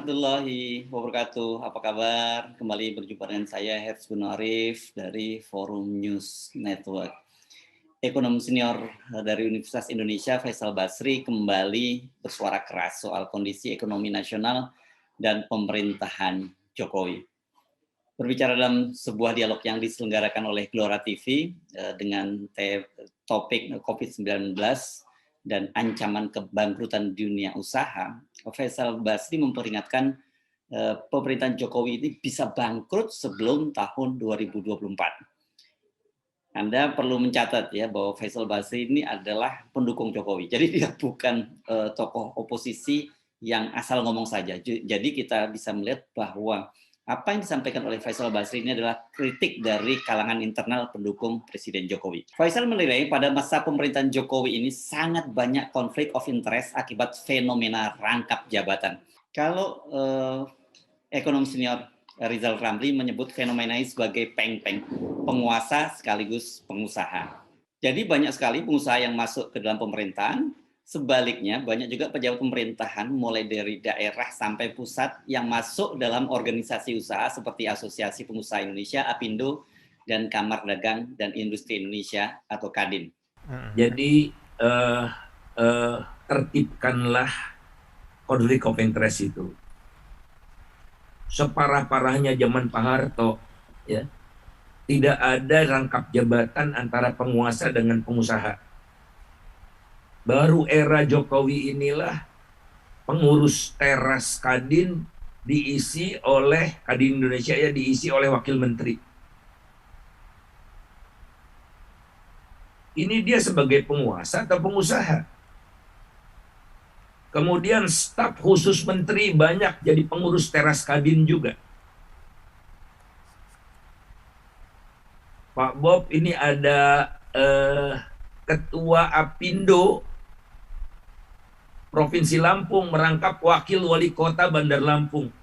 warahmatullahi wabarakatuh. Apa kabar? Kembali berjumpa dengan saya Herz Guno Arif dari Forum News Network. Ekonom senior dari Universitas Indonesia Faisal Basri kembali bersuara keras soal kondisi ekonomi nasional dan pemerintahan Jokowi. Berbicara dalam sebuah dialog yang diselenggarakan oleh Glora TV dengan topik COVID-19 dan ancaman kebangkrutan dunia usaha, Faisal Basri memperingatkan pemerintahan Jokowi ini bisa bangkrut sebelum tahun 2024. Anda perlu mencatat ya bahwa Faisal Basri ini adalah pendukung Jokowi. Jadi dia bukan tokoh oposisi yang asal ngomong saja. Jadi kita bisa melihat bahwa apa yang disampaikan oleh Faisal Basri ini adalah kritik dari kalangan internal pendukung Presiden Jokowi. Faisal menilai pada masa pemerintahan Jokowi ini sangat banyak konflik of interest akibat fenomena rangkap jabatan. Kalau ekonom senior Rizal Ramli menyebut fenomena ini sebagai peng-peng, penguasa sekaligus pengusaha. Jadi banyak sekali pengusaha yang masuk ke dalam pemerintahan, sebaliknya banyak juga pejabat pemerintahan mulai dari daerah sampai pusat yang masuk dalam organisasi usaha seperti Asosiasi Pengusaha Indonesia, APindo, dan Kamar Dagang dan Industri Indonesia atau Kadin. Jadi tertibkanlah konflik of interest itu. Separah-parahnya zaman Pak Harto, ya, tidak ada rangkap jabatan antara penguasa dengan pengusaha. Baru era Jokowi inilah pengurus teras Kadin diisi oleh Kadin Indonesia, ya, diisi oleh wakil menteri. Ini dia sebagai penguasa atau pengusaha? Kemudian staf khusus menteri banyak jadi pengurus teras Kadin juga. Pak Bob ini ada ketua APindo Provinsi Lampung merangkap wakil wali kota Bandar Lampung.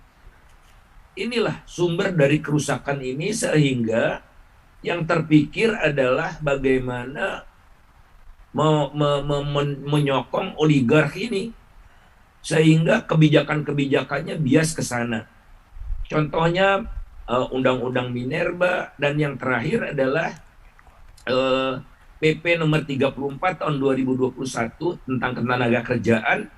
Inilah sumber dari kerusakan ini, sehingga yang terpikir adalah bagaimana menyokong oligark ini, sehingga kebijakan-kebijakannya bias ke sana. Contohnya Undang-Undang Minerba, dan yang terakhir adalah PP nomor 34 tahun 2021 tentang ketenagakerjaan.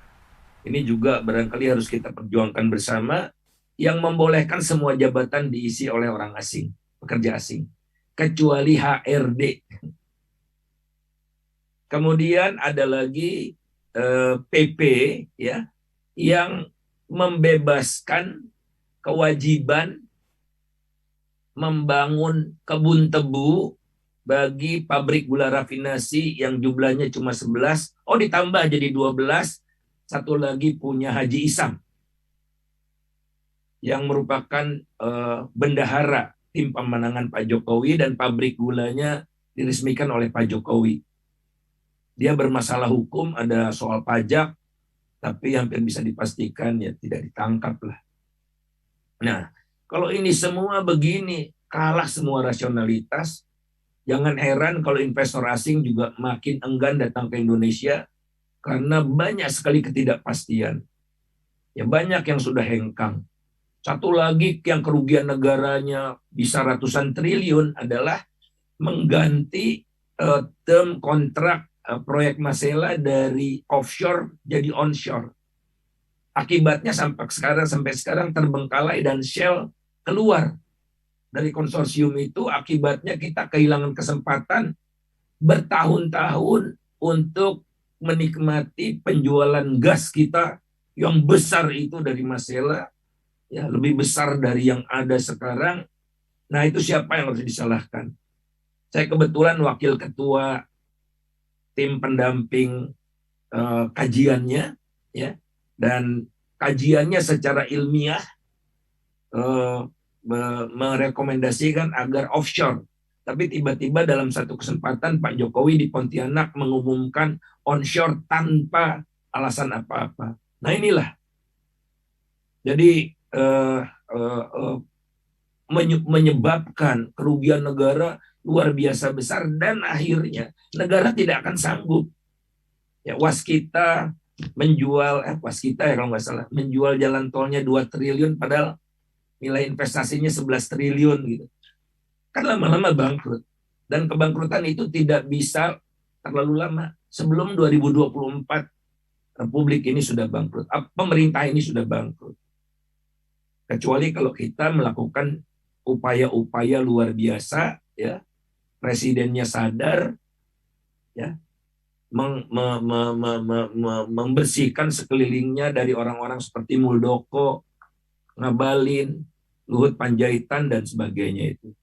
Ini juga barangkali harus kita perjuangkan bersama, yang membolehkan semua jabatan diisi oleh orang asing, pekerja asing, kecuali HRD. Kemudian ada lagi PP, ya, yang membebaskan kewajiban membangun kebun tebu bagi pabrik gula rafinasi yang jumlahnya cuma 11. Oh, ditambah jadi 12. Satu lagi punya Haji Isam, yang merupakan bendahara tim pemenangan Pak Jokowi, dan pabrik gulanya diresmikan oleh Pak Jokowi. Dia bermasalah hukum, ada soal pajak, tapi hampir bisa dipastikan ya tidak ditangkap lah. Nah, kalau ini semua begini, kalah semua rasionalitas. Jangan heran kalau investor asing juga makin enggan datang ke Indonesia, karena banyak sekali ketidakpastian. Ya, banyak yang sudah hengkang. Satu lagi yang kerugian negaranya bisa ratusan triliun adalah mengganti term kontrak proyek Masela dari offshore jadi onshore. Akibatnya sampai sekarang terbengkalai, dan Shell keluar dari konsorsium itu. Akibatnya kita kehilangan kesempatan bertahun-tahun untuk menikmati penjualan gas kita yang besar itu dari Masela, ya, lebih besar dari yang ada sekarang. Nah, itu siapa yang harus disalahkan? Saya kebetulan wakil ketua tim pendamping kajiannya, ya, dan kajiannya secara ilmiah merekomendasikan agar offshore. Tapi tiba-tiba dalam satu kesempatan Pak Jokowi di Pontianak mengumumkan onshore tanpa alasan apa-apa. Nah, inilah. Jadi menyebabkan kerugian negara luar biasa besar, dan akhirnya negara tidak akan sanggup. Ya, waskita menjual Waskita ya kalau nggak salah, menjual jalan tolnya 2 triliun padahal nilai investasinya 11 triliun gitu. Kan lama-lama bangkrut. Dan kebangkrutan itu tidak bisa terlalu lama. Sebelum 2024 Republik ini sudah bangkrut. Pemerintah ini sudah bangkrut. Kecuali kalau kita melakukan upaya-upaya luar biasa, ya, presidennya sadar, ya, membersihkan sekelilingnya dari orang-orang seperti Muldoko, Ngabalin, Luhut Panjaitan dan sebagainya itu.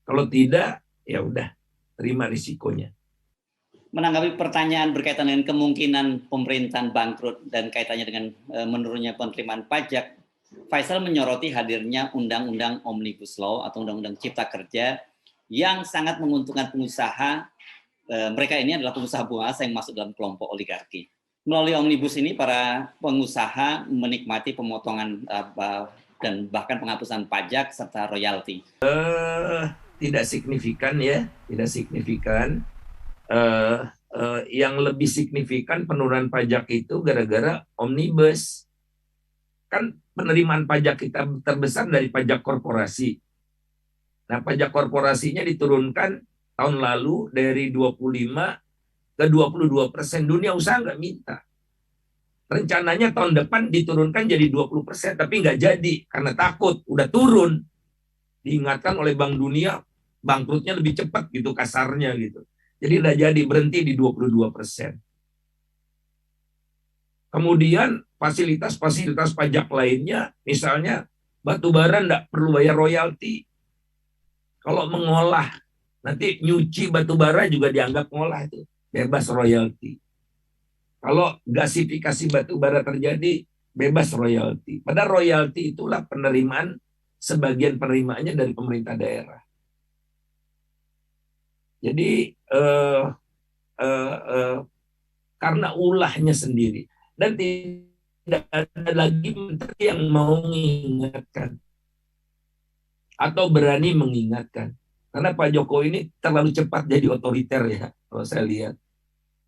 Kalau tidak, ya udah terima risikonya. Menanggapi pertanyaan berkaitan dengan kemungkinan pemerintahan bangkrut dan kaitannya dengan menurunnya penerimaan pajak, Faisal menyoroti hadirnya Undang-Undang Omnibus Law atau Undang-Undang Cipta Kerja yang sangat menguntungkan pengusaha. Mereka ini adalah pengusaha penguasa yang masuk dalam kelompok oligarki. Melalui Omnibus ini, para pengusaha menikmati pemotongan dan bahkan penghapusan pajak serta royalti. Tidak signifikan ya, tidak signifikan. Yang lebih signifikan penurunan pajak itu gara-gara Omnibus. Kan penerimaan pajak kita terbesar dari pajak korporasi. Nah, pajak korporasinya diturunkan tahun lalu dari 25 ke 22%. Dunia usaha nggak minta. Rencananya tahun depan diturunkan jadi 20%, tapi nggak jadi karena takut, udah turun. Diingatkan oleh Bank Dunia, bangkrutnya lebih cepat gitu kasarnya gitu. Jadi udah jadi, berhenti di 22%. Kemudian fasilitas-fasilitas pajak lainnya, misalnya batubara nggak perlu bayar royalti. Kalau mengolah, nanti nyuci batubara juga dianggap ngolah itu, bebas royalti. Kalau gasifikasi batubara terjadi, bebas royalti. Padahal royalti itulah penerimaan, sebagian penerimaannya dari pemerintah daerah. Jadi karena ulahnya sendiri. Dan tidak ada lagi menteri yang mau mengingatkan atau berani mengingatkan. Karena Pak Jokowi ini terlalu cepat jadi otoriter ya, kalau saya lihat.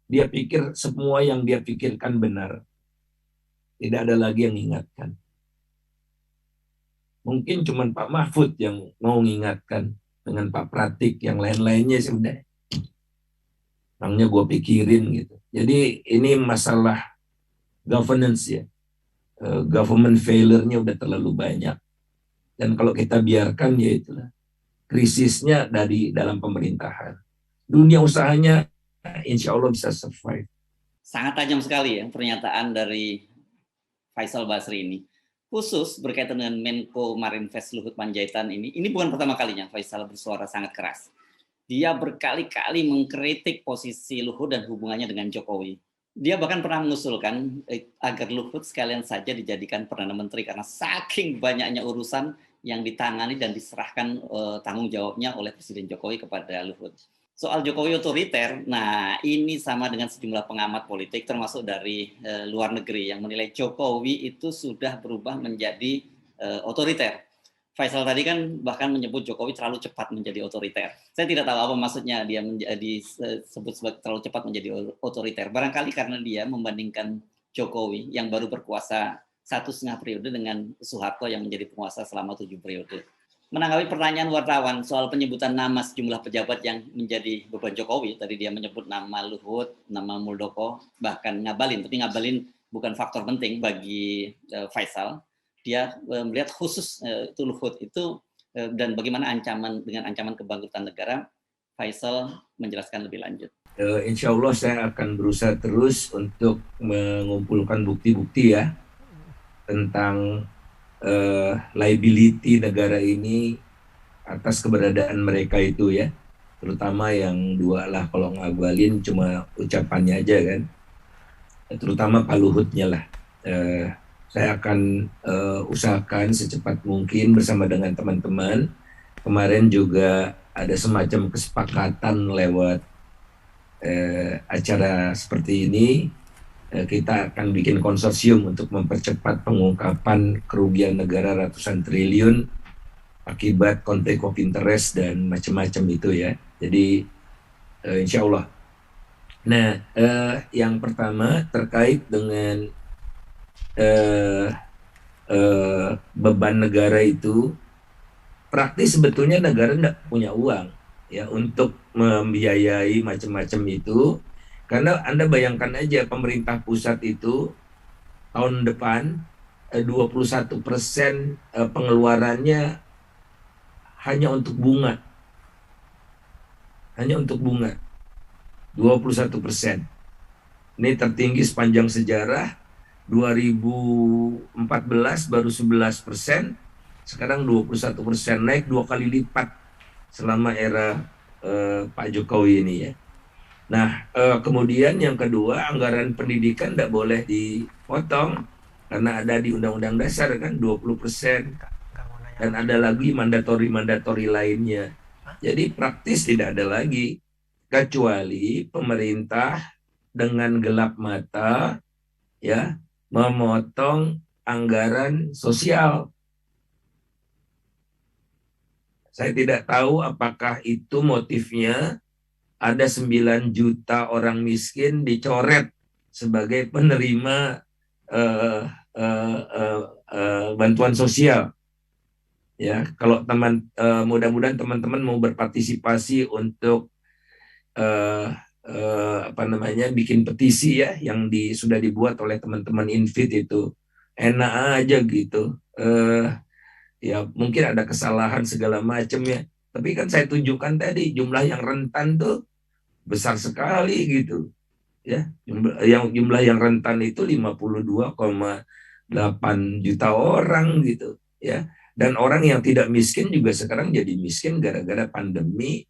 Dia pikir semua yang dia pikirkan benar. Tidak ada lagi yang mengingatkan. Mungkin cuma Pak Mahfud yang mau mengingatkan dengan Pak Pratik, yang lain-lainnya sudah. Orangnya gue pikirin gitu. Jadi ini masalah governance ya. Government failure-nya udah terlalu banyak. Dan kalau kita biarkan ya itulah. Krisisnya dari dalam pemerintahan. Dunia usahanya insya Allah bisa survive. Sangat tajam sekali ya pernyataan dari Faisal Basri ini. Khusus berkaitan dengan Menko Marinvest Luhut Panjaitan ini bukan pertama kalinya Faisal bersuara sangat keras. Dia berkali-kali mengkritik posisi Luhut dan hubungannya dengan Jokowi. Dia bahkan pernah mengusulkan agar Luhut sekalian saja dijadikan Perdana Menteri karena saking banyaknya urusan yang ditangani dan diserahkan tanggung jawabnya oleh Presiden Jokowi kepada Luhut. Soal Jokowi otoriter, nah ini sama dengan sejumlah pengamat politik termasuk dari luar negeri yang menilai Jokowi itu sudah berubah menjadi otoriter. Faisal tadi kan bahkan menyebut Jokowi terlalu cepat menjadi otoriter. Saya tidak tahu apa maksudnya dia disebut sebagai terlalu cepat menjadi otoriter. Barangkali karena dia membandingkan Jokowi yang baru berkuasa 1,5 periode dengan Soeharto yang menjadi penguasa selama 7 periode. Menanggapi pertanyaan wartawan soal penyebutan nama sejumlah pejabat yang menjadi beban Jokowi, tadi dia menyebut nama Luhut, nama Muldoko, bahkan Ngabalin, tapi Ngabalin bukan faktor penting bagi Faisal. Dia melihat khusus itu Luhut itu dan bagaimana dengan ancaman kebangkrutan negara. Faisal menjelaskan lebih lanjut. Insya Allah saya akan berusaha terus untuk mengumpulkan bukti-bukti ya tentang liability negara ini atas keberadaan mereka itu ya, terutama yang dua lah. Kalau Ngabalin cuma ucapannya aja kan, terutama Pak Luhutnya lah. Saya akan usahakan secepat mungkin bersama dengan teman-teman. Kemarin juga ada semacam kesepakatan lewat acara seperti ini. Kita akan bikin konsorsium untuk mempercepat pengungkapan kerugian negara ratusan triliun akibat konflik of interest dan macam-macam itu ya. Jadi insya Allah Nah, yang pertama terkait dengan eh, beban negara itu, praktis sebetulnya negara tidak punya uang ya untuk membiayai macam-macam itu, karena Anda bayangkan aja pemerintah pusat itu tahun depan 21% pengeluarannya hanya untuk bunga, hanya untuk bunga 21%. Ini tertinggi sepanjang sejarah. 2014 baru 11%, sekarang 21%, naik 2 kali lipat selama era Pak Jokowi ini ya. Nah, kemudian yang kedua, anggaran pendidikan tidak boleh dipotong karena ada di Undang-Undang Dasar kan 20%, dan ada lagi mandatori-mandatori lainnya. Jadi praktis tidak ada lagi, kecuali pemerintah dengan gelap mata ya memotong anggaran sosial. Saya tidak tahu apakah itu motifnya ada 9 juta orang miskin dicoret sebagai penerima uh, uh, uh, bantuan sosial. Ya, kalau mudah-mudahan teman-teman mau berpartisipasi untuk apa namanya bikin petisi ya yang sudah dibuat oleh teman-teman Infit itu, enak aja gitu. Ya mungkin ada kesalahan segala macam ya, tapi kan saya tunjukkan tadi jumlah yang rentan tuh besar sekali gitu ya. Jumlah yang rentan itu 52,8 juta orang gitu ya. Dan orang yang tidak miskin juga sekarang jadi miskin gara-gara pandemi,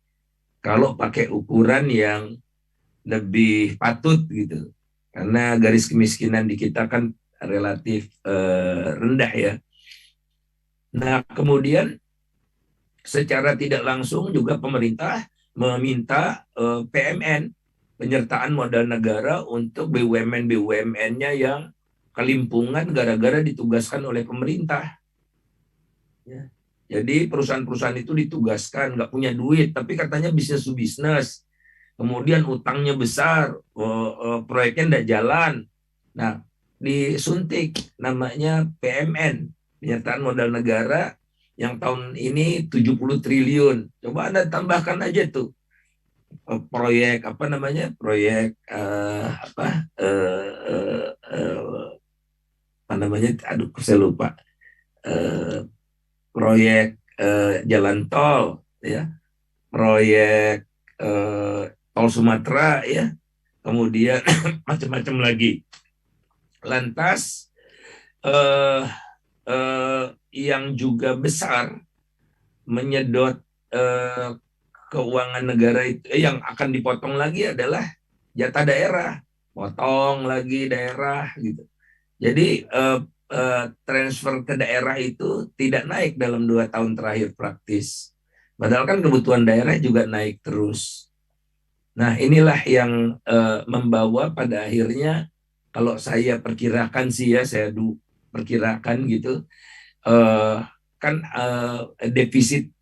kalau pakai ukuran yang lebih patut gitu. Karena garis kemiskinan di kita kan relatif rendah ya. Nah, kemudian secara tidak langsung juga pemerintah meminta PMN, penyertaan modal negara, untuk BUMN-BUMN-nya yang kelimpungan gara-gara ditugaskan oleh pemerintah. Ya. Jadi perusahaan-perusahaan itu ditugaskan, nggak punya duit, tapi katanya bisnis to bisnis. Kemudian utangnya besar, proyeknya nggak jalan. Nah, disuntik namanya PMN, penyertaan modal negara, yang tahun ini 70 triliun. Coba Anda tambahkan aja tuh proyek apa namanya? Proyek apa namanya? Aduh, saya lupa. Proyek jalan tol ya, proyek tol Sumatera ya, kemudian macam-macam lagi. Lantas yang juga besar menyedot keuangan negara itu, yang akan dipotong lagi adalah jatah daerah, potong lagi daerah gitu. Jadi transfer ke daerah itu tidak naik dalam 2 tahun terakhir praktis. Padahal kan kebutuhan daerah juga naik terus. Nah, inilah yang membawa pada akhirnya, kalau saya perkirakan sih ya, saya perkirakan gitu, kan defisit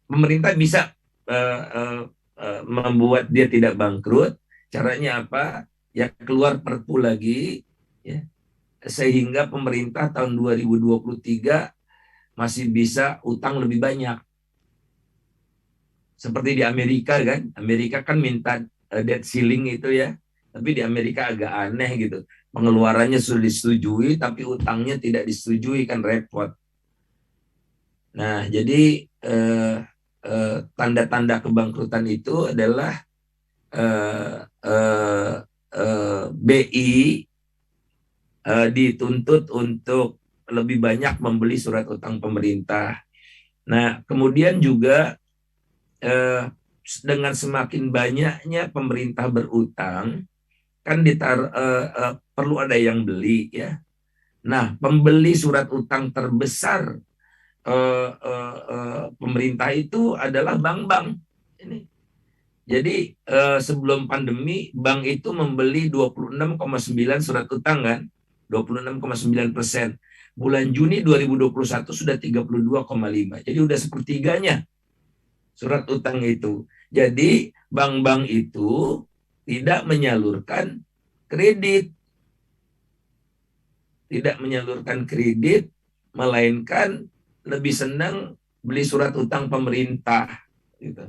pemerintah bisa membuat dia tidak bangkrut. Caranya apa? Ya keluar Perpu lagi, ya, sehingga pemerintah tahun 2023 masih bisa utang lebih banyak. Seperti di Amerika kan, Amerika kan minta debt ceiling itu ya, tapi di Amerika agak aneh gitu. Pengeluarannya sudah disetujui, tapi utangnya tidak disetujui, kan repot. Nah, jadi tanda-tanda kebangkrutan itu adalah BI dituntut untuk lebih banyak membeli surat utang pemerintah. Nah, kemudian juga dengan semakin banyaknya pemerintah berutang, kan perlu ada yang beli ya. Nah, pembeli surat utang terbesar pemerintah itu adalah bank-bank. Ini. Jadi sebelum pandemi, bank itu membeli 26,9 surat utang kan, 26,9%. Bulan Juni 2021 sudah 32,5. Jadi udah sepertiganya surat utang itu. Jadi bank-bank itu tidak menyalurkan kredit. Tidak menyalurkan kredit, melainkan lebih senang beli surat utang pemerintah. Gitu.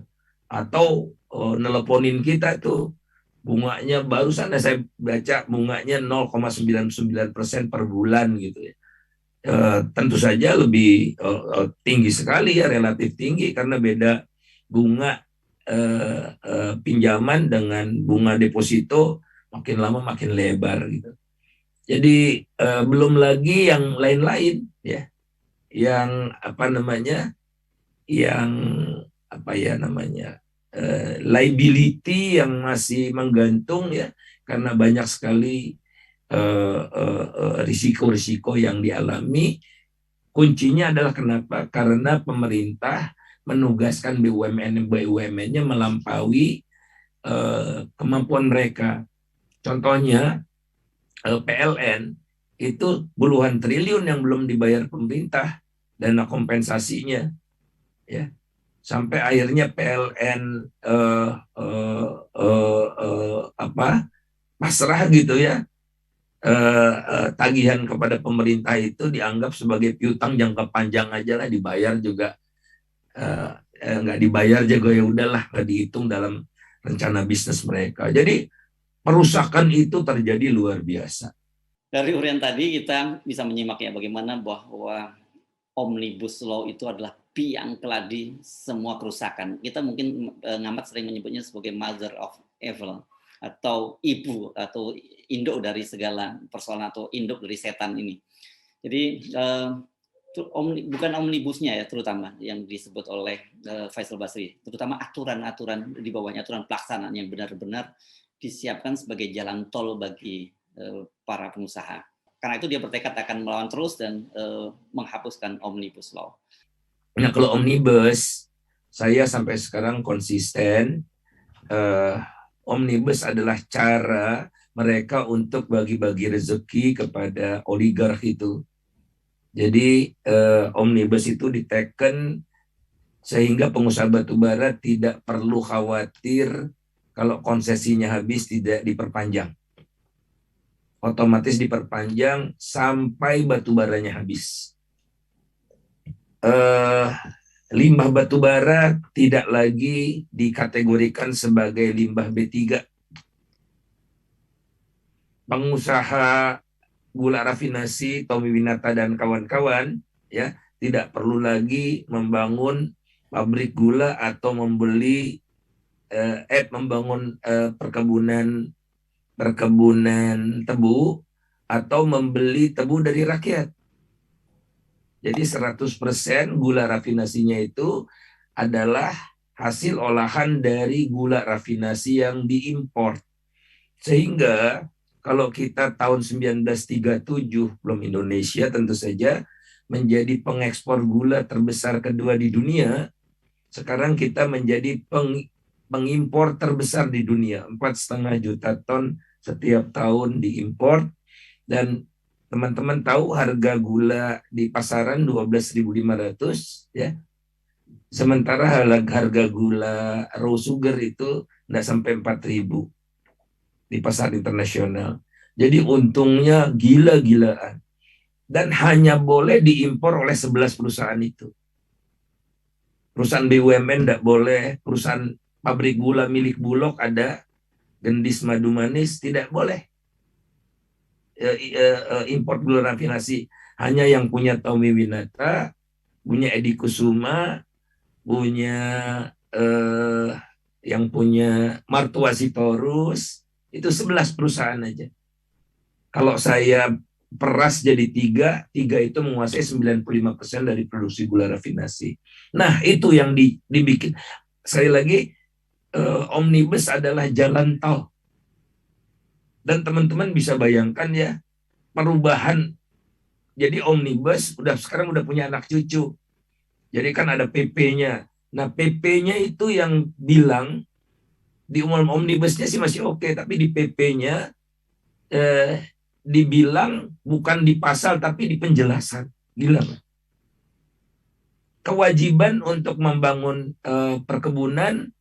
Atau neleponin kita tuh, bunganya barusan saya baca bunganya 0,99% per bulan gitu ya. Tentu saja lebih tinggi sekali ya, relatif tinggi karena beda bunga pinjaman dengan bunga deposito makin lama makin lebar gitu. Jadi belum lagi yang lain-lain ya, yang apa namanya, yang apa ya namanya, liability yang masih menggantung ya, karena banyak sekali risiko-risiko yang dialami. Kuncinya adalah kenapa? Karena pemerintah menugaskan BUMN-nya melampaui kemampuan mereka. Contohnya PLN itu puluhan triliun yang belum dibayar pemerintah dana kompensasinya, ya, sampai akhirnya PLN pasrah gitu ya. Tagihan kepada pemerintah itu dianggap sebagai piutang jangka panjang aja lah, dibayar juga nggak dibayar juga ya udahlah, nggak dihitung dalam rencana bisnis mereka. Jadi perusakan itu terjadi luar biasa. Dari urian tadi kita bisa menyimak ya bagaimana bahwa Omnibus Law itu adalah biang keladi semua kerusakan. Kita mungkin ngamat sering menyebutnya sebagai mother of evil, atau ibu atau induk dari segala persoalan, atau induk dari setan ini. Jadi bukan omnibusnya ya terutama yang disebut oleh Faisal Basri, terutama aturan-aturan di bawahnya, aturan pelaksanaan yang benar-benar disiapkan sebagai jalan tol bagi para pengusaha. Karena itu dia bertekad akan melawan terus dan menghapuskan Omnibus Law. Nah, kalau Omnibus, saya sampai sekarang konsisten. Omnibus adalah cara mereka untuk bagi-bagi rezeki kepada oligark itu. Jadi Omnibus itu diteken sehingga pengusaha batubara tidak perlu khawatir kalau konsesinya habis tidak diperpanjang. Otomatis diperpanjang sampai batubaranya habis. Limbah batubara tidak lagi dikategorikan sebagai limbah B3. Pengusaha gula rafinasi Tommy Winata dan kawan-kawan ya tidak perlu lagi membangun pabrik gula atau membangun perkebunan tebu atau membeli tebu dari rakyat. Jadi 100% gula rafinasinya itu adalah hasil olahan dari gula rafinasi yang diimpor. Sehingga kalau kita tahun 1937, belum Indonesia tentu saja menjadi pengekspor gula terbesar kedua di dunia, sekarang kita menjadi pengimpor terbesar di dunia. 4,5 juta ton setiap tahun diimpor, dan teman-teman tahu harga gula di pasaran 12.500 ya. Sementara harga gula raw sugar itu enggak sampai 4.000 di pasar internasional. Jadi untungnya gila-gilaan. Dan hanya boleh diimpor oleh 11 perusahaan itu. Perusahaan BUMN enggak boleh, perusahaan pabrik gula milik Bulog ada, Gendis Madu Manis tidak boleh import gula rafinasi. Hanya yang punya Tommy Winata, punya Edi Kusuma, punya yang punya Martua Sitorus, itu 11 perusahaan aja. Kalau saya peras jadi 3 itu menguasai 95% dari produksi gula rafinasi. Nah, itu yang dibikin. Sekali lagi, Omnibus adalah jalan tol. Dan teman-teman bisa bayangkan ya, perubahan. Jadi Omnibus sekarang udah punya anak cucu. Jadi kan ada PP-nya. Nah, PP-nya itu yang bilang di Omnibusnya sih masih oke, tapi di PP-nya dibilang bukan di pasal tapi di penjelasan. Gila, Pak. Kewajiban untuk membangun perkebunan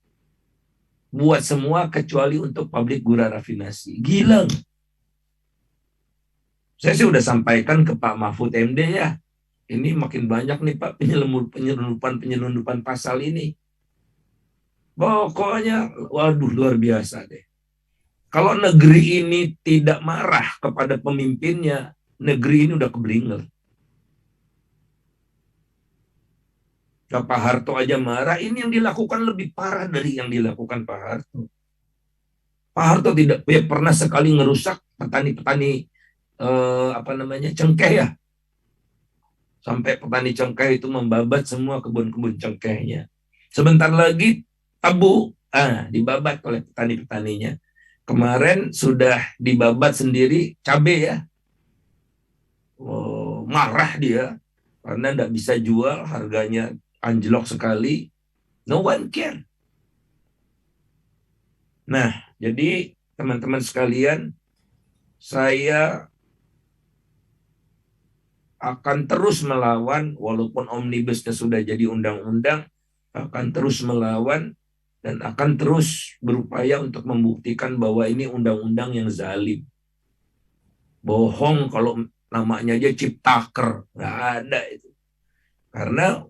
buat semua kecuali untuk pabrik gula rafinasi. Gila. Saya sih udah sampaikan ke Pak Mahfud MD ya. Ini makin banyak nih Pak penyelundupan pasal ini. Pokoknya, waduh luar biasa deh. Kalau negeri ini tidak marah kepada pemimpinnya, negeri ini udah keblinger. Pak Harto aja marah, ini yang dilakukan lebih parah dari yang dilakukan Pak Harto. Pak Harto tidak pernah sekali ngerusak petani-petani cengkeh ya. Sampai petani cengkeh itu membabat semua kebun-kebun cengkehnya. Sebentar lagi tebu dibabat oleh petani-petaninya. Kemarin sudah dibabat sendiri cabai ya. Marah dia karena tidak bisa jual, harganya anjlok sekali. No one care. Nah, jadi teman-teman sekalian, saya akan terus melawan, walaupun omnibusnya sudah jadi undang-undang, akan terus melawan dan akan terus berupaya untuk membuktikan bahwa ini undang-undang yang zalim. Bohong kalau namanya aja ciptaker, nggak ada itu. Karena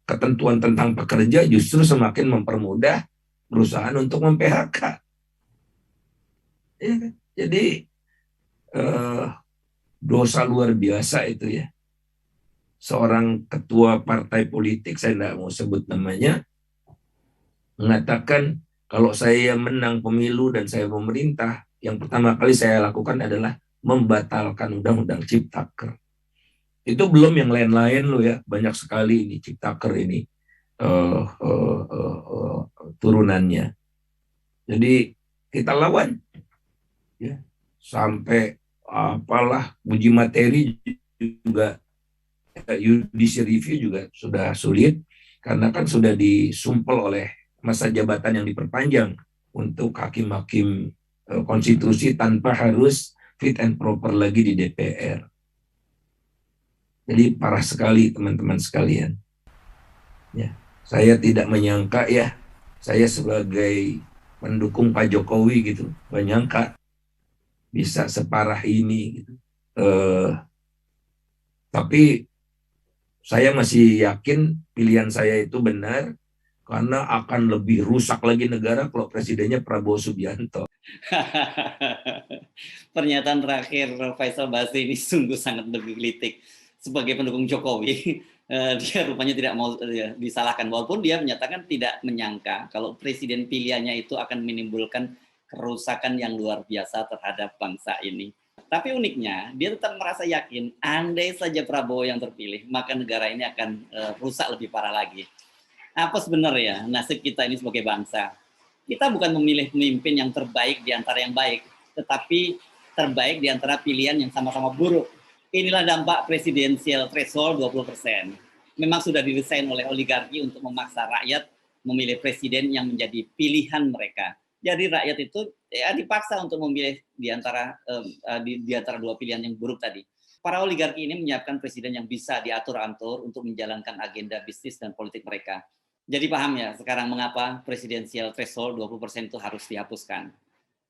ketentuan tentang pekerja justru semakin mempermudah perusahaan untuk mem-PHK. Ya, kan? Jadi dosa luar biasa itu ya. Seorang ketua partai politik, saya tidak mau sebut namanya, mengatakan kalau saya menang pemilu dan saya memerintah, yang pertama kali saya lakukan adalah membatalkan undang-undang Ciptaker. Itu belum yang lain-lain loh ya, banyak sekali ini Ciptaker ini turunannya. Jadi kita lawan ya, sampai apalah uji materi juga, judicial review juga sudah sulit karena kan sudah disumpel oleh masa jabatan yang diperpanjang untuk hakim-hakim konstitusi tanpa harus fit and proper lagi di DPR. Jadi parah sekali teman-teman sekalian. Ya, saya tidak menyangka ya, saya sebagai pendukung Pak Jokowi gitu, menyangka bisa separah ini gitu. Tapi saya masih yakin pilihan saya itu benar karena akan lebih rusak lagi negara kalau presidennya Prabowo Subianto. Pernyataan terakhir Faisal Basri ini sungguh sangat bergelitik. Sebagai pendukung Jokowi, dia rupanya tidak mau disalahkan, walaupun dia menyatakan tidak menyangka kalau presiden pilihannya itu akan menimbulkan kerusakan yang luar biasa terhadap bangsa ini. Tapi uniknya, dia tetap merasa yakin, andai saja Prabowo yang terpilih, maka negara ini akan rusak lebih parah lagi. Apa sebenarnya nasib kita ini sebagai bangsa? Kita bukan memilih pemimpin yang terbaik di antara yang baik, tetapi terbaik di antara pilihan yang sama-sama buruk. Inilah dampak presidensial threshold 20%. Memang sudah didesain oleh oligarki untuk memaksa rakyat memilih presiden yang menjadi pilihan mereka. Jadi rakyat itu ya dipaksa untuk memilih di antara dua pilihan yang buruk tadi. Para oligarki ini menyiapkan presiden yang bisa diatur-atur untuk menjalankan agenda bisnis dan politik mereka. Jadi paham ya sekarang mengapa presidensial threshold 20% itu harus dihapuskan.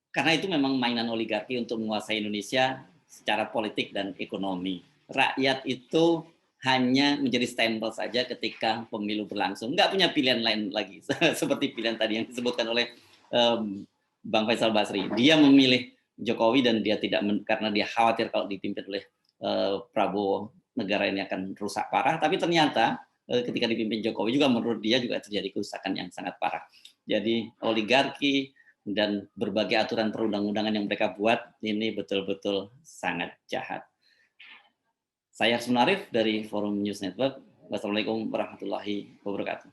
Karena itu memang mainan oligarki untuk menguasai Indonesia secara politik dan ekonomi. Rakyat itu hanya menjadi stempel saja ketika pemilu berlangsung. Nggak punya pilihan lain lagi. Seperti pilihan tadi yang disebutkan oleh Bang Faisal Basri. Dia memilih Jokowi dan dia tidak, karena dia khawatir kalau dipimpin oleh Prabowo, negara ini akan rusak parah. Tapi ternyata ketika dipimpin Jokowi juga menurut dia juga terjadi kerusakan yang sangat parah. Jadi oligarki dan berbagai aturan perundang-undangan yang mereka buat ini betul-betul sangat jahat. Saya Hersman Arif dari Forum News Network. Wassalamualaikum warahmatullahi wabarakatuh.